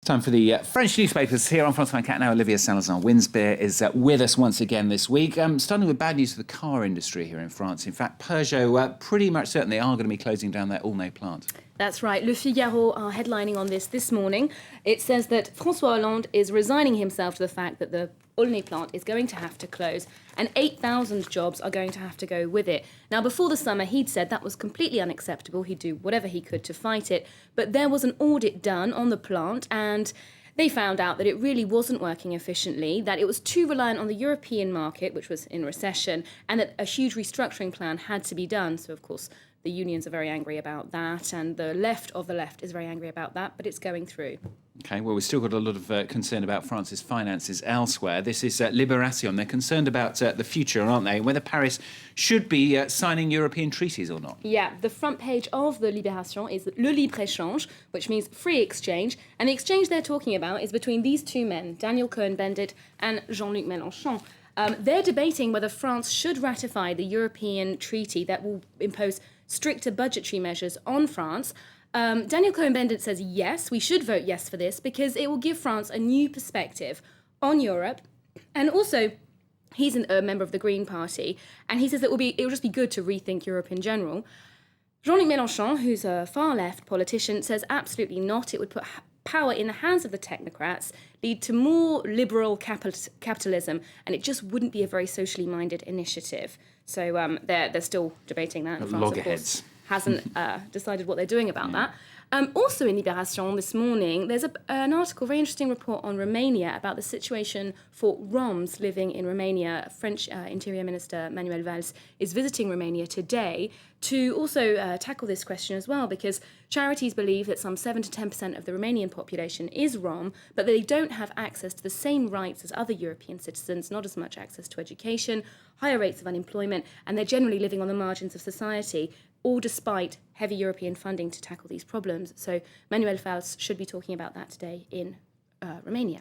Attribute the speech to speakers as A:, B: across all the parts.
A: Time for the French newspapers here on France 24. Now, Olivia Salazar-Winspear is with us once again this week. Starting with bad news for the car industry here in France. In fact, Peugeot pretty much certain they are going to be closing down their Aulnay plant.
B: That's right. Le Figaro are headlining on this morning. It says that François Hollande is resigning himself to the fact that the Aulnay plant is going to have to close and 8,000 jobs are going to have to go with it. Now, before the summer, he'd said that was completely unacceptable. He'd do whatever he could to fight it. But there was an audit done on the plant and they found out that it really wasn't working efficiently, that it was too reliant on the European market, which was in recession, and that a huge restructuring plan had to be done. So, of course, the unions are very angry about that, and the left of the left is very angry about that, but it's going through.
A: OK, well, we've still got a lot of concern about France's finances elsewhere. This is Libération. They're concerned about the future, aren't they? Whether Paris should be signing European treaties or not.
B: Yeah, the front page of the Libération is Le Libre-Échange, which means free exchange. And the exchange they're talking about is between these two men, Daniel Cohn-Bendit and Jean-Luc Mélenchon. They're debating whether France should ratify the European treaty that will impose stricter budgetary measures on France. Daniel Cohn-Bendit says yes, we should vote yes for this because it will give France a new perspective on Europe. And also, he's a member of the Green Party, and he says it will just be good to rethink Europe in general. Jean-Luc Mélenchon, who's a far-left politician, says absolutely not. It would put power in the hands of the technocrats, lead to more liberal capitalism, and it just wouldn't be a very socially minded initiative. So they're still debating that. And France, of course, hasn't decided what they're doing about that. Also in Libération this morning, there's an article, very interesting report on Romania about the situation for Roms living in Romania. French Interior Minister Manuel Valls is visiting Romania today to also tackle this question as well, because charities believe that some 7 to 10% of the Romanian population is Rom, but they don't have access to the same rights as other European citizens, not as much access to education, higher rates of unemployment, and they're generally living on the margins of society, all despite heavy European funding to tackle these problems. So Manuel Valls should be talking about that today in Romania.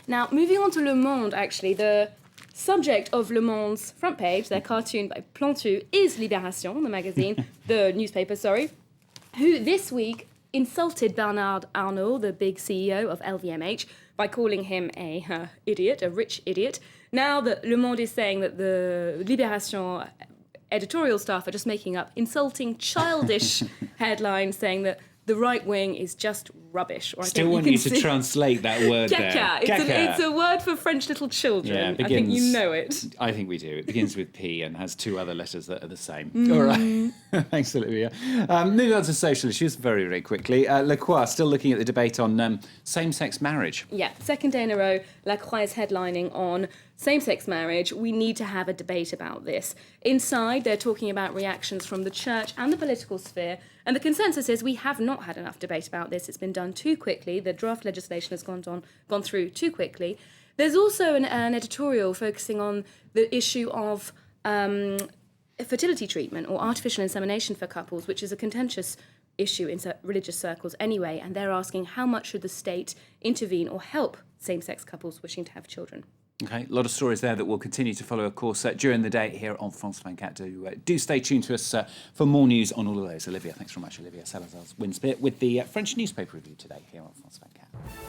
B: Now, moving on to Le Monde, actually, the subject of Le Monde's front page, their cartoon by Plantu, is Libération, the magazine, the newspaper, sorry, who this week insulted Bernard Arnault, the big CEO of LVMH, by calling him a idiot, a rich idiot. Now that Le Monde is saying that the Libération editorial staff are just making up insulting, childish headlines saying that the right wing is just rubbish. Or
A: Still want you to translate that word there.
B: It's a word for French little children.
A: Yeah,
B: I think you know it.
A: I think we do. It begins with P and has two other letters that are the same. All right. Thanks, Olivia. Moving on to social issues very, very quickly. Le Croix still looking at the debate on same-sex marriage.
B: Yeah, second day in a row, La Croix is headlining on same-sex marriage. We need to have a debate about this. Inside, they're talking about reactions from the church and the political sphere, and the consensus is we have not had enough debate about this. It's been done too quickly. The draft legislation has gone through too quickly. There's also an editorial focusing on the issue of fertility treatment or artificial insemination for couples, which is a contentious issue in religious circles anyway, and they're asking how much should the state intervene or help same-sex couples wishing to have children.
A: OK, a lot of stories there that we'll continue to follow, of course, during the day here on France 24. Do stay tuned to us for more news on all of those. Olivia, thanks very much, Olivia Salazar-Winspear, with the French newspaper review today here on France 24.